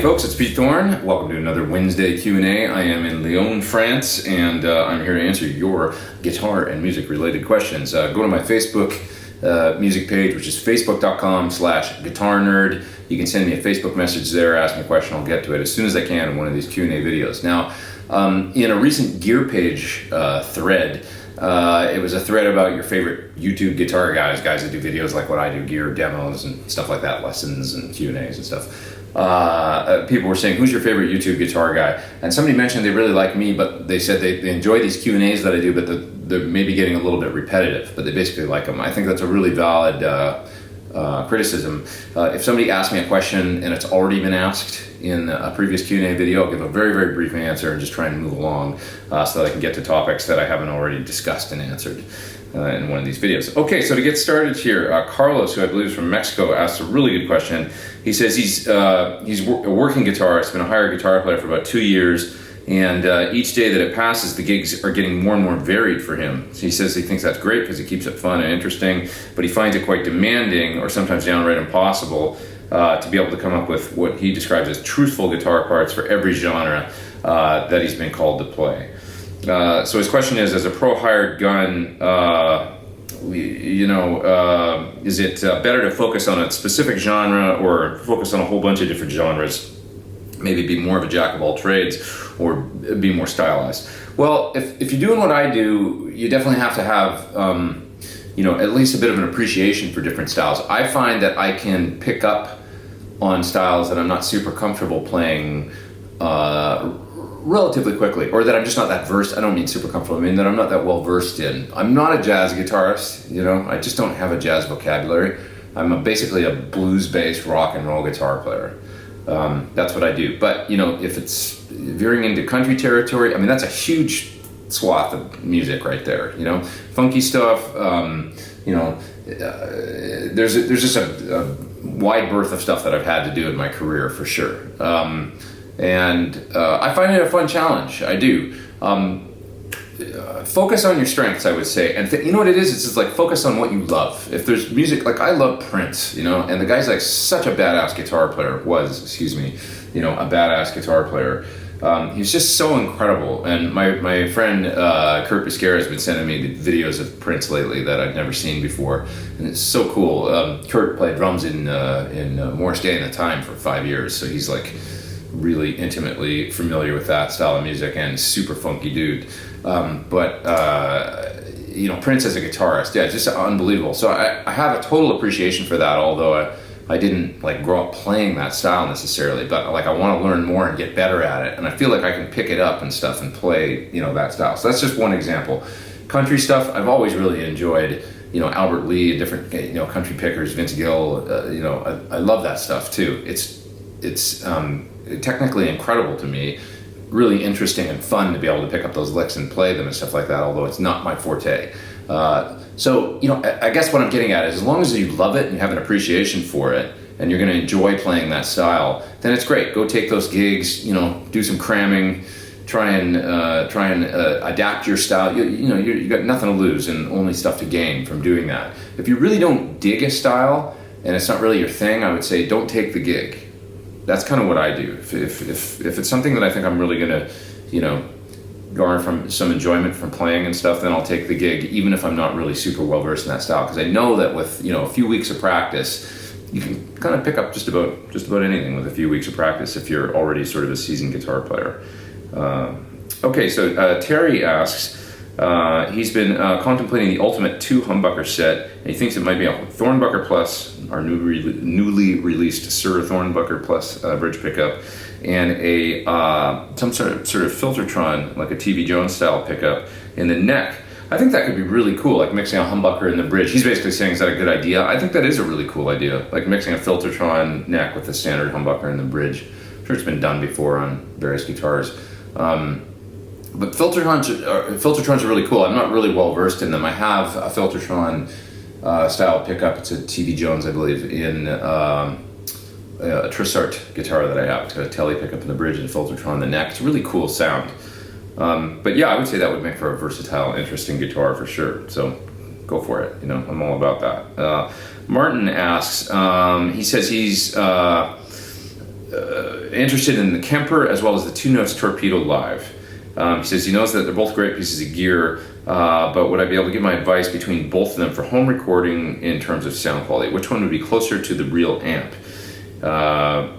folks, it's Pete Thorn. Welcome to another Wednesday Q&A. I am in Lyon, France, and I'm here to answer your guitar and music related questions. Go to my Facebook music page, which is facebook.com/guitarnerd. You can send me a Facebook message there, ask me a question, I'll get to it as soon as I can in one of these Q&A videos. Now, in a recent Gear Page thread, it was a thread about your favorite YouTube guitar guys that do videos like what I do, gear demos and stuff like that, lessons and Q&As and stuff. People were saying, who's your favorite YouTube guitar guy? And somebody mentioned they really like me, but they said they enjoy these Q&As that I do, but they're maybe getting a little bit repetitive, but they basically like them. I think that's a really valid criticism. If somebody asks me a question and it's already been asked in a previous Q&A video, I'll give a very, very brief answer and just try and move along so that I can get to topics that I haven't already discussed and answered in one of these videos. Okay, so to get started here, Carlos, who I believe is from Mexico, asked a really good question. He says he's a working guitarist, been a hired guitar player for about 2 years, and each day that it passes, the gigs are getting more and more varied for him. So he says he thinks that's great because it keeps it fun and interesting, but he finds it quite demanding or sometimes downright impossible to be able to come up with what he describes as truthful guitar parts for every genre that he's been called to play. So his question is, as a pro hired gun, is it better to focus on a specific genre or focus on a whole bunch of different genres? Maybe be more of a jack of all trades or be more stylized. Well, if you're doing what I do, you definitely have to have at least a bit of an appreciation for different styles. I find that I can pick up on styles that I'm not super comfortable playing relatively quickly, or that I'm just not that versed. I don't mean super comfortable, I mean that I'm not that well versed in. I'm not a jazz guitarist, I just don't have a jazz vocabulary. I'm basically a blues-based rock and roll guitar player. That's what I do. But, if it's veering into country territory, that's a huge swath of music right there, funky stuff, there's just a wide berth of stuff that I've had to do in my career for sure. And I find it a fun challenge. I do. Focus on your strengths, I would say. And you know what it is? It's just like focus on what you love. If there's music, like I love Prince, and the guy's like such a badass guitar player, a badass guitar player. He's just so incredible. And my friend Kurt Biscara has been sending me videos of Prince lately that I've never seen before. And it's so cool. Kurt played drums in Morris Day and the Time for 5 years. So he's like really intimately familiar with that style of music and super funky dude. Prince as a guitarist, it's just unbelievable. So I have a total appreciation for that, although I didn't grow up playing that style necessarily, but I want to learn more and get better at it. And I feel like I can pick it up and stuff and play, that style. So that's just one example. Country stuff, I've always really enjoyed, Albert Lee, different, country pickers, Vince Gill, I love that stuff too. It's technically incredible to me, really interesting and fun to be able to pick up those licks and play them and stuff like that, although it's not my forte. So I guess what I'm getting at is as long as you love it and you have an appreciation for it and you're going to enjoy playing that style, then it's great. Go take those gigs, do some cramming, try and adapt your style. You got nothing to lose and only stuff to gain from doing that. If you really don't dig a style and it's not really your thing, I would say don't take the gig. That's kind of what I do. If it's something that I think I'm really going to, garner from some enjoyment from playing and stuff, then I'll take the gig, even if I'm not really super well versed in that style, because I know that with a few weeks of practice, you can kind of pick up just about anything with a few weeks of practice if you're already sort of a seasoned guitar player. Okay, so Terry asks, he's been contemplating the Ultimate 2 humbucker set, and he thinks it might be a Thornbucker Plus, our newly released Sir Thornbucker Plus bridge pickup, and a some sort of filtertron, like a TV Jones style pickup in the neck. I think that could be really cool, like mixing a humbucker in the bridge. He's basically saying, is that a good idea? I think that is a really cool idea, like mixing a filtertron neck with the standard humbucker in the bridge. I'm sure it's been done before on various guitars. But filtertrons are really cool. I'm not really well versed in them. I have a filtertron style pickup. It's a TV Jones, I believe, in a Trissart guitar that I have. It's got a telly pickup in the bridge and a filtertron in the neck. It's a really cool sound. But yeah, I would say that would make for a versatile, interesting guitar for sure. So go for it. I'm all about that. Martin asks, he says he's interested in the Kemper as well as the 2-Notes Torpedo Live. He says he knows that they're both great pieces of gear, but would I be able to give my advice between both of them for home recording in terms of sound quality? Which one would be closer to the real amp? I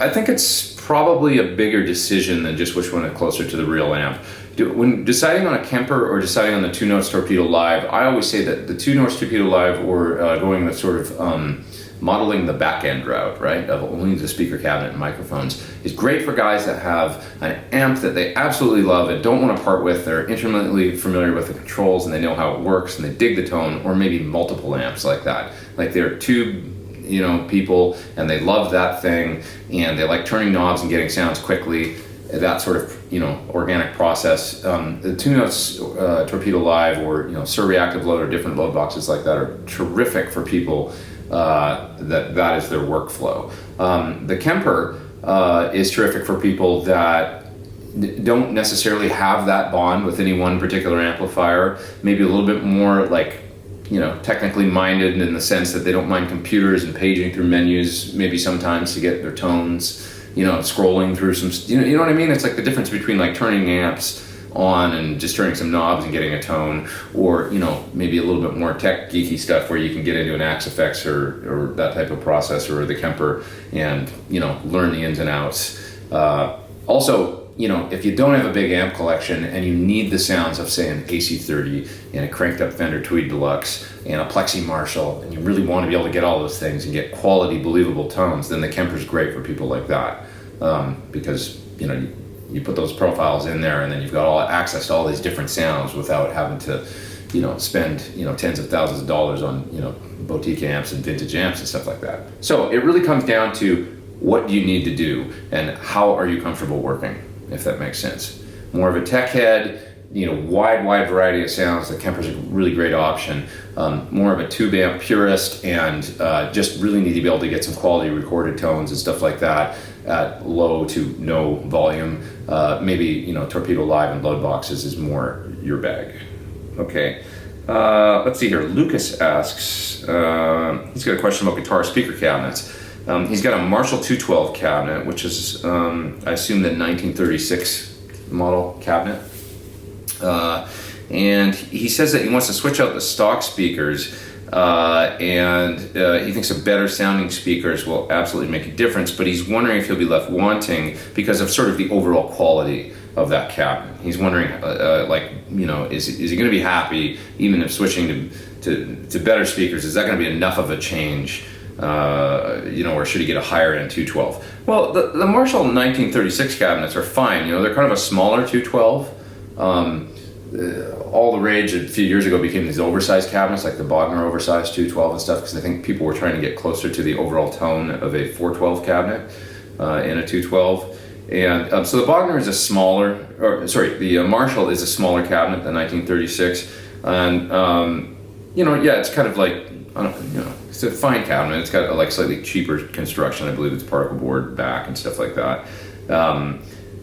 think it's probably a bigger decision than just which one is closer to the real amp. When deciding on a Kemper or deciding on the 2-Notes Torpedo Live, I always say that the 2-Notes Torpedo Live, or going with sort of modeling the back end route, right, of only the speaker cabinet and microphones, is great for guys that have an amp that they absolutely love and don't want to part with. They're intimately familiar with the controls and they know how it works and they dig the tone, or maybe multiple amps like that. Like they're two people and they love that thing and they like turning knobs and getting sounds quickly, that sort of organic process. The 2-Notes Torpedo Live or Sur Reactive Load or different load boxes like that are terrific for people that is their workflow. The Kemper is terrific for people that don't necessarily have that bond with any one particular amplifier, maybe a little bit more like technically minded in the sense that they don't mind computers and paging through menus maybe sometimes to get their tones, scrolling through some, you know what I mean? It's like the difference between like turning amps on and just turning some knobs and getting a tone, or maybe a little bit more tech geeky stuff where you can get into an Axe Effects or that type of processor or the Kemper and learn the ins and outs. Also, if you don't have a big amp collection and you need the sounds of, say, an AC30 and a cranked up Fender Tweed Deluxe and a Plexi Marshall, and you really want to be able to get all those things and get quality, believable tones, then the Kemper's great for people like that, because you put those profiles in there and then you've got all access to all these different sounds without having to spend tens of thousands of dollars on boutique amps and vintage amps and stuff like that. So it really comes down to what do you need to do and how are you comfortable working, if that makes sense. More of a tech head, wide variety of sounds, the Kemper's a really great option. More of a tube amp purist and just really need to be able to get some quality recorded tones and stuff like that at low to no volume. Maybe Torpedo Live and load boxes is more your bag. Okay, let's see here. Lucas asks, he's got a question about guitar speaker cabinets. He's got a Marshall 212 cabinet, which is I assume the 1936 model cabinet. And he says that he wants to switch out the stock speakers, and he thinks a better sounding speakers will absolutely make a difference, but he's wondering if he'll be left wanting because of sort of the overall quality of that cabinet. He's wondering, is he going to be happy even if switching to better speakers? Is that going to be enough of a change? Or should he get a higher end 212? Well, the Marshall 1936 cabinets are fine. They're kind of a smaller 212. All the rage a few years ago became these oversized cabinets, like the Bogner oversized 212 and stuff, because I think people were trying to get closer to the overall tone of a 412 cabinet in a 212. And so the Bogner is the Marshall is a smaller cabinet than 1936. And, it's kind of like, it's a fine cabinet. It's got a slightly cheaper construction. I believe it's particle board back and stuff like that.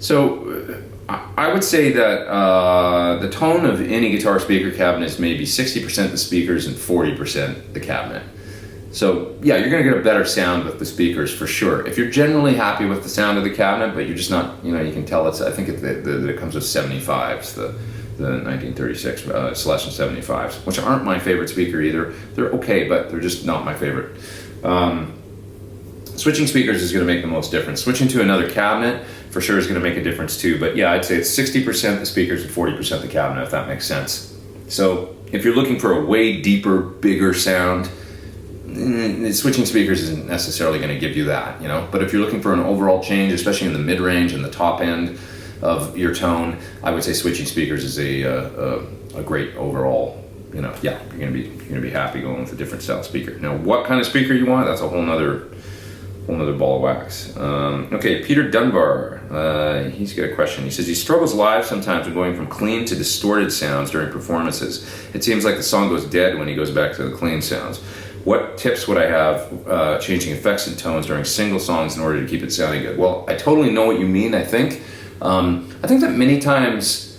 So I would say that the tone of any guitar speaker cabinet is maybe 60% the speakers and 40% the cabinet. So yeah, you're going to get a better sound with the speakers for sure. If you're generally happy with the sound of the cabinet, but you're just not, you can tell I think it comes with 75s, the 1936 Celestion 75s, which aren't my favorite speaker either. They're okay, but they're just not my favorite. Switching speakers is going to make the most difference. Switching to another cabinet for sure is going to make a difference too. But yeah, I'd say it's 60% the speakers and 40% the cabinet, if that makes sense. So if you're looking for a way deeper, bigger sound, switching speakers isn't necessarily going to give you that, But if you're looking for an overall change, especially in the mid-range and the top end of your tone, I would say switching speakers is a great overall. You're gonna be happy going with a different style speaker. Now, what kind of speaker you want? That's a whole nother ball of wax. Okay, Peter Dunbar, he's got a question. He says he struggles live sometimes with going from clean to distorted sounds during performances. It seems like the song goes dead when he goes back to the clean sounds. What tips would I have changing effects and tones during single songs in order to keep it sounding good? Well, I totally know what you mean, I think. I think that many times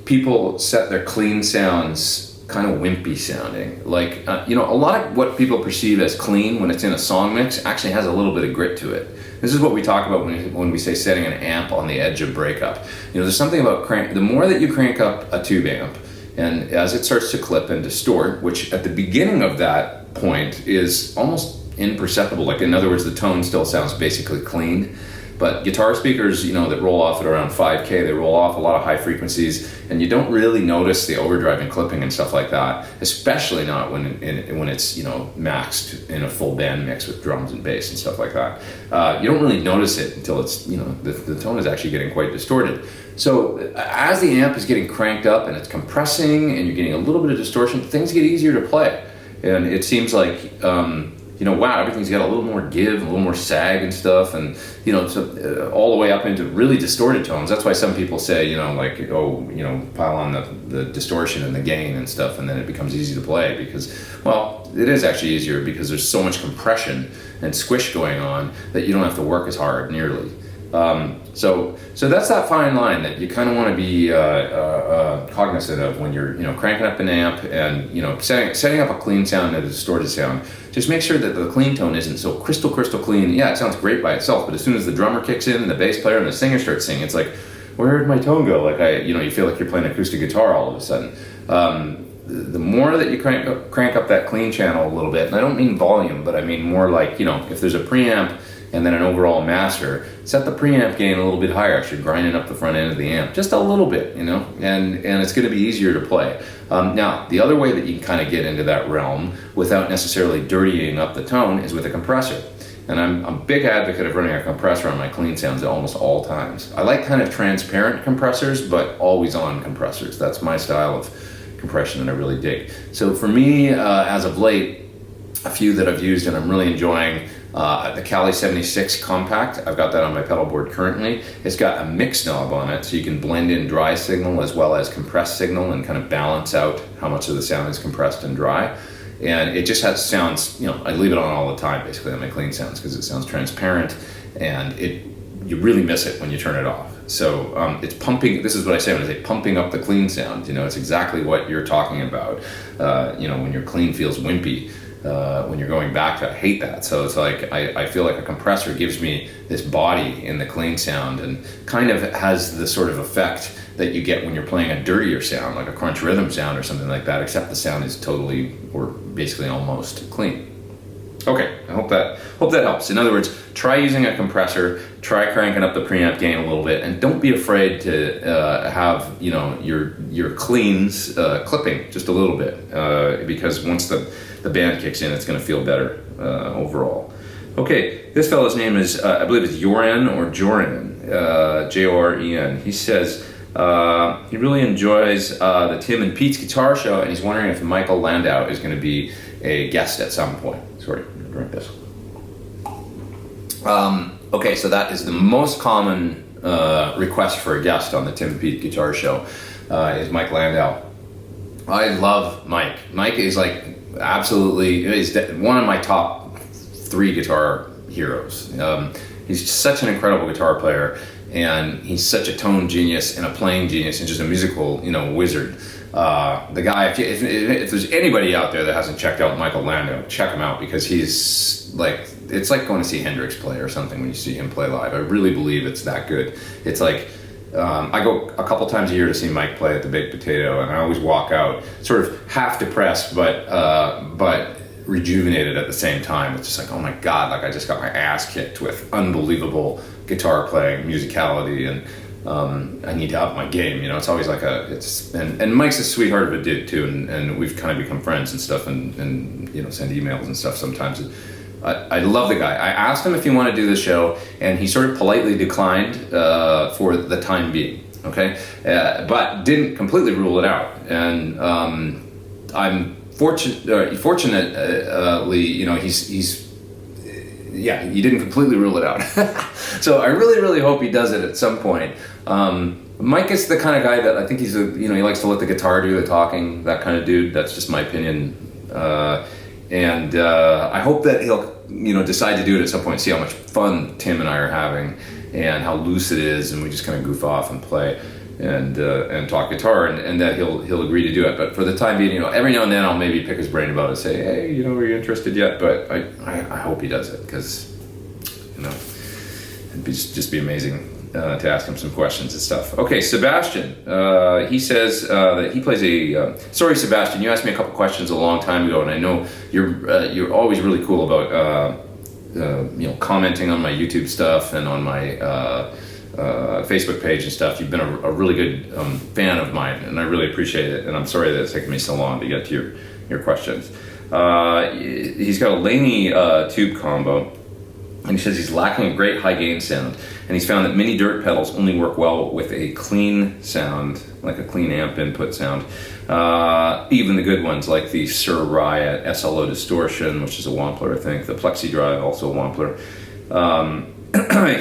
people set their clean sounds kind of wimpy sounding. Like, a lot of what people perceive as clean when it's in a song mix actually has a little bit of grit to it. This is what we talk about when we say setting an amp on the edge of breakup. There's something about the more that you crank up a tube amp, and as it starts to clip and distort, which at the beginning of that point is almost imperceptible. Like, in other words, the tone still sounds basically clean. But guitar speakers, that roll off at around 5K, they roll off a lot of high frequencies, and you don't really notice the overdrive and clipping and stuff like that, especially not when it's, maxed in a full band mix with drums and bass and stuff like that. You don't really notice it until it's, the tone is actually getting quite distorted. So as the amp is getting cranked up and it's compressing and you're getting a little bit of distortion, things get easier to play. And it seems like, wow, everything's got a little more give, a little more sag and stuff, and all the way up into really distorted tones. That's why some people say, pile on the distortion and the gain and stuff, and then it becomes easy to play because, well, it is actually easier because there's so much compression and squish going on that you don't have to work as hard nearly. So that's that fine line that you kind of want to be cognizant of when you're cranking up an amp and setting up a clean sound and a distorted sound. Just make sure that the clean tone isn't so crystal clean. Yeah, it sounds great by itself, but as soon as the drummer kicks in and the bass player and the singer starts singing, it's like, where did my tone go? Like you feel like you're playing acoustic guitar all of a sudden. The more that you crank up that clean channel a little bit, and I don't mean volume, but I mean more like, if there's a preamp and then an overall master, set the preamp gain a little bit higher, actually grinding up the front end of the amp just a little bit, and it's going to be easier to play. Now, the other way that you can kind of get into that realm without necessarily dirtying up the tone is with a compressor. And I'm a big advocate of running a compressor on my clean sounds at almost all times. I like kind of transparent compressors, but always on compressors. That's my style of compression that I really dig. So for me, as of late, a few that I've used and I'm really enjoying, the Cali 76 Compact. I've got that on my pedal board currently. It's got a mix knob on it, so you can blend in dry signal as well as compressed signal and kind of balance out how much of the sound is compressed and dry. And it just sounds, I leave it on all the time basically on my clean sounds because it sounds transparent, and you really miss it when you turn it off. So it's pumping. This is what I say when I say pumping up the clean sound. It's exactly what you're talking about. When your clean feels wimpy. When you're going back to, I hate that. So it's like I feel like a compressor gives me this body in the clean sound and kind of has the sort of effect that you get when you're playing a dirtier sound, like a crunch rhythm sound or something like that, except the sound is totally or basically almost clean. Okay, I hope that helps. In other words, try using a compressor, try cranking up the preamp gain a little bit, and don't be afraid to have your cleans clipping just a little bit because once the band kicks in, it's going to feel better overall. Okay, this fellow's name is, I believe it's Joren or Joren, Joren. He says he really enjoys the Tim and Pete's guitar show, and he's wondering if Michael Landau is going to be a guest at some point. Sorry, I'm going to drink this. Okay, so that is the most common request for a guest on the Tim and Pete guitar show is Mike Landau. I love Mike. Mike is like absolutely, he's one of my top 3 guitar heroes. He's such an incredible guitar player, and he's such a tone genius and a playing genius and just a musical, wizard. The guy, if there's anybody out there that hasn't checked out Michael Landau, check him out because he's like, it's like going to see Hendrix play or something when you see him play live. I really believe it's that good. It's like, I go a couple times a year to see Mike play at the Baked Potato, and I always walk out sort of half depressed, but rejuvenated at the same time. It's just like, oh my God, like I just got my ass kicked with unbelievable guitar playing, musicality, and I need to up my game. It's always like and Mike's a sweetheart of a dude too, and we've kind of become friends and stuff, and send emails and stuff sometimes. I love the guy. I asked him if he wanted to do the show, and he sort of politely declined for the time being. Okay, but didn't completely rule it out, and I'm fortunately, he didn't completely rule it out. So I really hope he does it at some point. Mike is the kind of guy that I think he's he likes to let the guitar do the talking, that kind of dude. That's just my opinion. And I hope that he'll, decide to do it at some point, see how much fun Tim and I are having and how loose it is, and we just kind of goof off and play. and talk guitar, and that he'll agree to do it. But for the time being, every now and then I'll maybe pick his brain about it and say, hey, are you interested yet? But I hope he does it, because it'd just be amazing to ask him some questions and stuff. Okay, Sebastian, he says that he plays sorry, Sebastian, you asked me a couple questions a long time ago, and I know you're always really cool about commenting on my YouTube stuff and on my Facebook page and stuff. You've been a really good fan of mine, and I really appreciate it. And I'm sorry that it's taken me so long to get to your questions. He's got a Laney tube combo. And he says he's lacking a great high gain sound, and he's found that many dirt pedals only work well with a clean sound, like a clean amp input sound. Even the good ones, like the Sir Riot SLO Distortion, which is a Wampler, I think, the Plexi Drive, also a Wampler.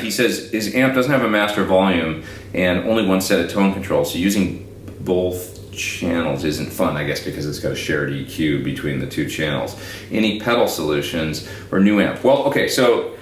He says his amp doesn't have a master volume and only one set of tone control, so using both channels isn't fun, I guess, because it's got a shared EQ between the two channels. Any pedal solutions or new amp? Well, okay, so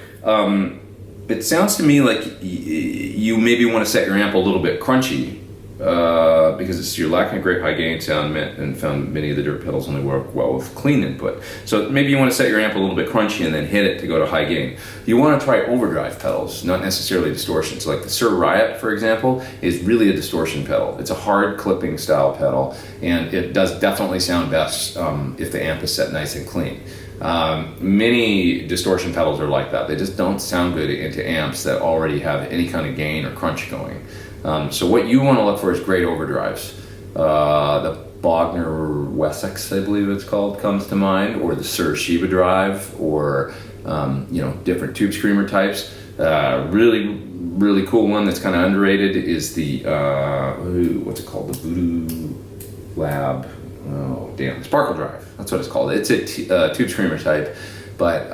it sounds to me like you maybe want to set your amp a little bit crunchy, because you're lacking a great high gain sound, and found many of the dirt pedals only work well with clean input. So maybe you want to set your amp a little bit crunchy and then hit it to go to high gain. You want to try overdrive pedals, not necessarily distortions. Like the Sir Riot, for example, is really a distortion pedal. It's a hard clipping style pedal, and it does definitely sound best if the amp is set nice and clean. Many distortion pedals are like that. They just don't sound good into amps that already have any kind of gain or crunch going. So what you want to look for is great overdrives. The Bogner Wessex, I believe it's called, comes to mind, or the Sir Shiba Drive, or different tube screamer types. Really cool one that's kind of underrated is the what's it called? The Voodoo Lab. Oh damn, Sparkle Drive. That's what it's called. It's a tube screamer type, but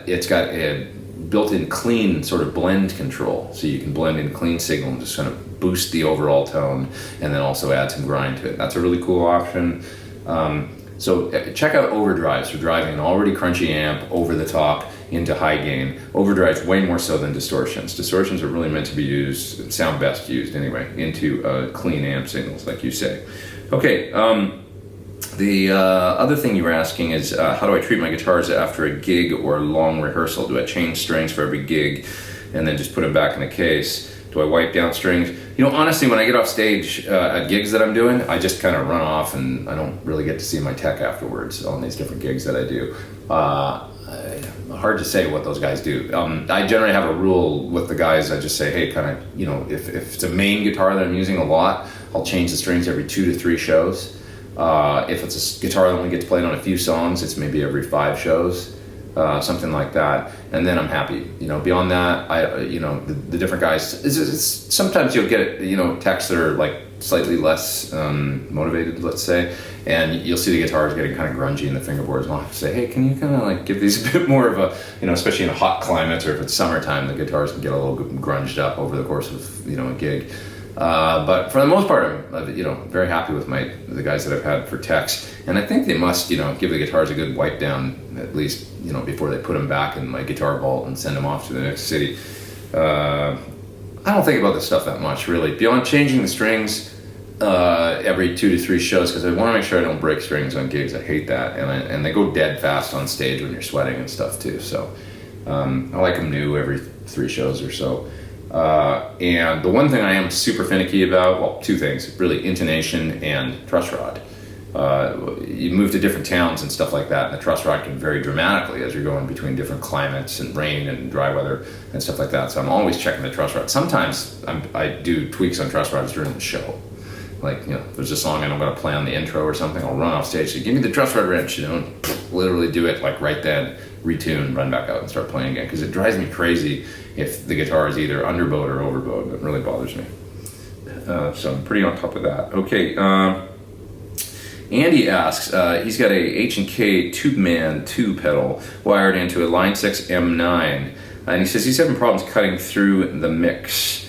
it's got a built-in clean sort of blend control, so you can blend in clean signal and just kind of boost the overall tone, and then also add some grind to it. That's a really cool option. So check out overdrives for driving an already crunchy amp over the top into high gain. Overdrives way more so than distortions. Distortions are really meant to be used, sound best used anyway, into clean amp signals, like you say. Okay. The other thing you were asking is how do I treat my guitars after a gig or a long rehearsal? Do I change strings for every gig and then just put them back in the case? Do I wipe down strings? Honestly, when I get off stage at gigs that I'm doing, I just kind of run off, and I don't really get to see my tech afterwards on these different gigs that I do. Hard to say what those guys do. I generally have a rule with the guys. I just say, hey, kind of, if it's a main guitar that I'm using a lot, I'll change the strings every 2 to 3 shows. If it's a guitar that only gets played on a few songs, it's maybe every 5 shows, something like that, and then I'm happy. Beyond that, the different guys. It's sometimes you'll get texts that are like slightly less motivated, let's say, and you'll see the guitars getting kind of grungy in the fingerboards. And I'll have to say, hey, can you kind of like give these a bit more of a, especially in a hot climate, or if it's summertime, the guitars can get a little grunged up over the course of a gig. But for the most part, I'm very happy with the guys that I've had for techs, and I think they must give the guitars a good wipe down at least before they put them back in my guitar vault and send them off to the next city. I don't think about this stuff that much, really, beyond changing the strings every 2 to 3 shows, because I want to make sure I don't break strings on gigs. I hate that, and they go dead fast on stage when you're sweating and stuff too. So I like them new every 3 shows or so. And the one thing I am super finicky about, well, 2 things, really, intonation and truss rod. You move to different towns and stuff like that, and the truss rod can vary dramatically as you're going between different climates and rain and dry weather and stuff like that. So I'm always checking the truss rod. Sometimes I do tweaks on truss rods during the show. Like, there's a song and I'm going to play on the intro or something, I'll run off stage, say, give me the truss rod wrench, and literally do it like right then, retune, run back out and start playing again, because it drives me crazy if the guitar is either underbowed or overbowed. It really bothers me. So I'm pretty on top of that. Okay, Andy asks, he's got a H&K Tube Man 2 pedal wired into a Line 6 M9, and he says he's having problems cutting through the mix.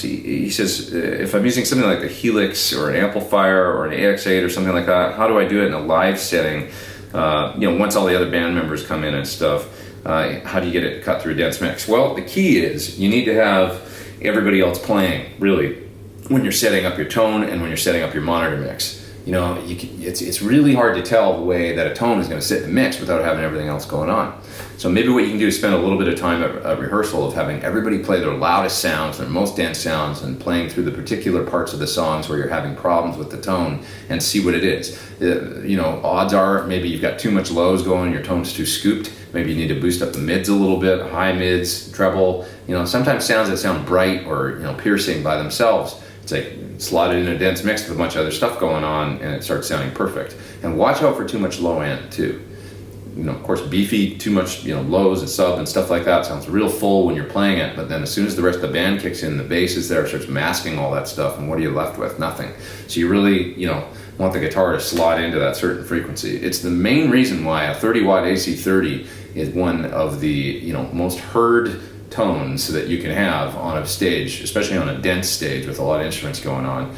He says, if I'm using something like a Helix or an amplifier or an AX8 or something like that, how do I do it in a live setting? Once all the other band members come in and stuff, how do you get it cut through a dense mix? Well, the key is you need to have everybody else playing, really. when you're setting up your tone and when you're setting up your monitor mix. You know, it's really hard to tell the way that a tone is going to sit in the mix without having everything else going on. So maybe what you can do is spend a little bit of time at rehearsal of having everybody play their loudest sounds, their most dense sounds, and playing through the particular parts of the songs where you're having problems with the tone and see what it is. You know, odds are maybe you've got too much lows going, your tone's too scooped. Maybe you need to boost up the mids a little bit, high mids, treble. You know, sometimes sounds that sound bright or, you know, piercing by themselves, it's like slot it in a dense mix with a bunch of other stuff going on and it starts sounding perfect. And watch out for too much low end too. You know, of course, beefy, too much, you know, lows and sub and stuff like that sounds real full when you're playing it, but then as soon as the rest of the band kicks in, the bass is there, starts masking all that stuff, and what are you left with? Nothing. So you really, you know, want the guitar to slot into that certain frequency. It's the main reason why a 30 watt AC30 is one of the, you know, most heard tones that you can have on a stage, especially on a dense stage with a lot of instruments going on.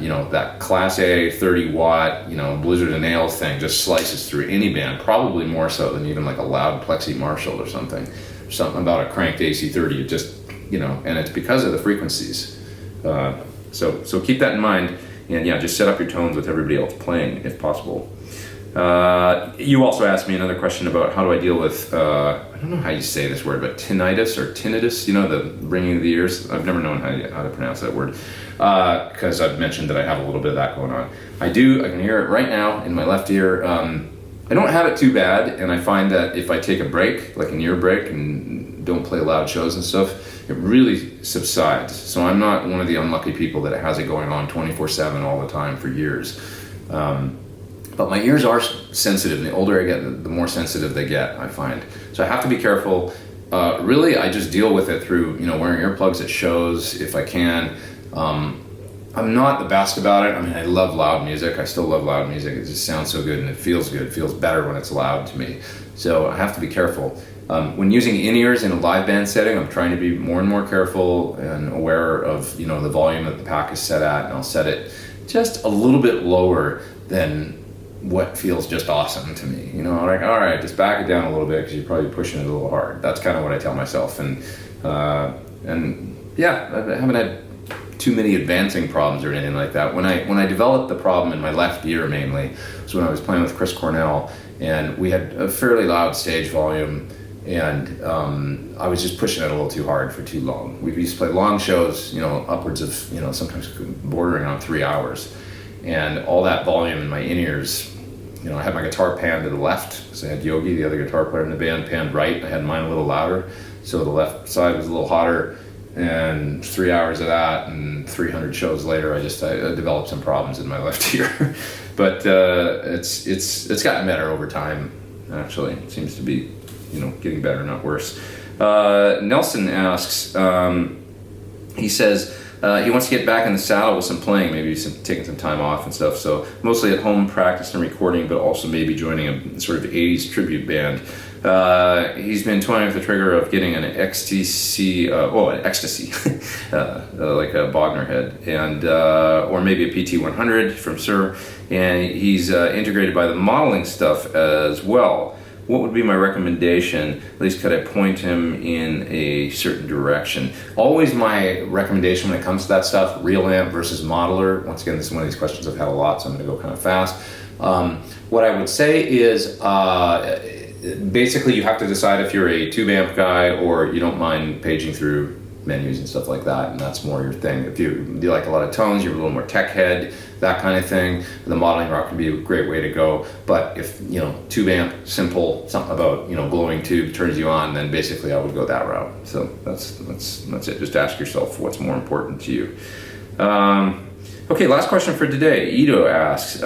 You know, that Class A 30 watt, you know, Blizzard of Nails thing just slices through any band, probably more so than even like a loud Plexi Marshall or something. Something about a cranked AC30, it just, you know, and it's because of the frequencies. So keep that in mind, and yeah, just set up your tones with everybody else playing if possible. You also asked me another question about how do I deal with, I don't know how you say this word, but tinnitus or tinnitus, you know, the ringing of the ears. I've never known how to pronounce that word, because I've mentioned that I have a little bit of that going on. I can hear it right now in my left ear. I don't have it too bad, and I find that if I take a break, like an ear break, and don't play loud shows and stuff, it really subsides. So I'm not one of the unlucky people that has it going on 24/7 all the time for years. But my ears are sensitive, and the older I get, the more sensitive they get, I find. So I have to be careful. Really, I just deal with it through, you know, wearing earplugs at shows if I can. I'm not the best about it. I mean, I love loud music. I still love loud music. It just sounds so good, and it feels good. It feels better when it's loud to me. So I have to be careful. When using in-ears in a live band setting, I'm trying to be more and more careful and aware of, you know, the volume that the pack is set at, and I'll set it just a little bit lower than what feels just awesome to me. You know, like, all right, just back it down a little bit because you're probably pushing it a little hard. That's kind of what I tell myself. And yeah, I haven't had too many advancing problems or anything like that. When I developed the problem in my left ear mainly was when I was playing with Chris Cornell, and we had a fairly loud stage volume, and I was just pushing it a little too hard for too long. We used to play long shows, you know, upwards of, you know, sometimes bordering on 3 hours. And all that volume in my in-ears, you know, I had my guitar panned to the left, because I had Yogi, the other guitar player in the band, panned right. I had mine a little louder, so the left side was a little hotter. And 3 hours of that, and 300 shows later, I developed some problems in my left ear. But it's gotten better over time. Actually, it seems to be, you know, getting better, not worse. Nelson asks, he says. He wants to get back in the saddle with some playing, maybe taking some time off and stuff. So mostly at home practice and recording, but also maybe joining a sort of 80s tribute band. He's been toying with the trigger of getting an ecstasy, like a Bogner head, and or maybe a PT100 from Sir. And he's integrated by the modeling stuff as well. What would be my recommendation? At least could I point him in a certain direction? Always my recommendation when it comes to that stuff, real amp versus modeler. Once again, this is one of these questions I've had a lot, so I'm going to go kind of fast. What I would say is basically you have to decide if you're a tube amp guy or you don't mind paging through menus and stuff like that, and that's more your thing. If you like a lot of tones, you're a little more tech head, that kind of thing, the modeling route can be a great way to go. But if, you know, tube amp, simple, something about, you know, glowing tube turns you on, then basically I would go that route. So that's it. Just ask yourself what's more important to you. Okay, last question for today. Ito asks,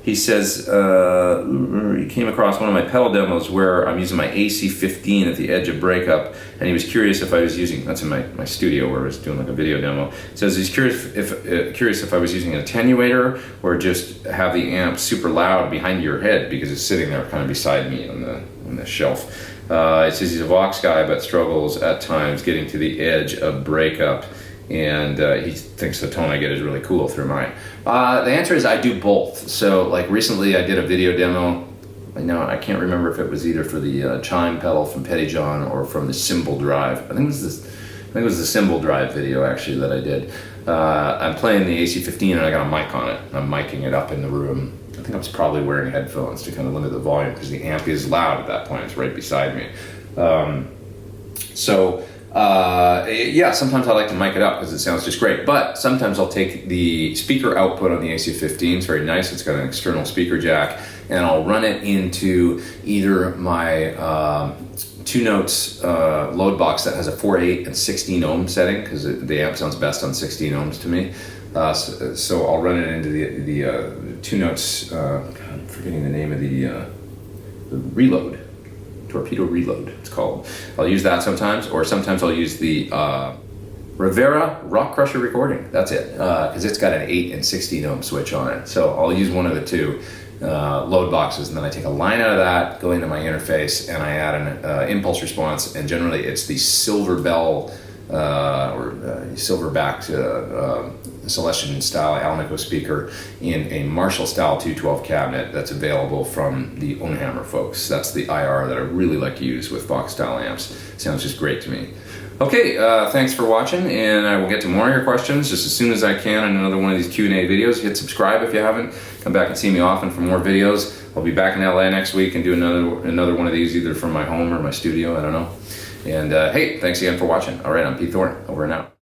he says, he came across one of my pedal demos where I'm using my AC15 at the edge of breakup, and he was curious if I was using, that's in my studio where I was doing like a video demo. He says he's curious if I was using an attenuator or just have the amp super loud behind your head because it's sitting there kind of beside me on the shelf. It says he's a Vox guy but struggles at times getting to the edge of breakup. And he thinks the tone I get is really cool through mine. The answer is I do both. So like recently I did a video demo. Now I can't remember if it was either for the chime pedal from Petty John or from the cymbal drive. I think it was the cymbal drive video actually that I did. I'm playing the AC-15 and I got a mic on it. I'm micing it up in the room. I think I was probably wearing headphones to kind of limit the volume because the amp is loud at that point. It's right beside me. Yeah, sometimes I like to mic it up because it sounds just great. But sometimes I'll take the speaker output on the AC-15. It's very nice. It's got an external speaker jack. And I'll run it into either my 2 Notes load box that has a 4/8 and 16 ohm setting, because the amp sounds best on 16 ohms to me. So I'll run it into the 2 Notes, God, I'm forgetting the name of the reload. Torpedo reload, it's called. I'll use that sometimes, or sometimes I'll use the Rivera Rock Crusher recording. That's it, because it's got an 8 and 16 ohm switch on it. So I'll use one of the two load boxes, and then I take a line out of that, go into my interface, and I add an impulse response, and generally it's the Silver Bell or silver-backed Celestion style Alnico speaker in a Marshall style 212 cabinet that's available from the Ownhammer folks. That's the IR that I really like to use with box style amps. Sounds just great to me. Okay, thanks for watching, and I will get to more of your questions just as soon as I can in another one of these Q&A videos. Hit subscribe if you haven't. Come back and see me often for more videos. I'll be back in LA next week and do another one of these, either from my home or my studio, I don't know. And hey, thanks again for watching. All right, I'm Pete Thorne, over and out.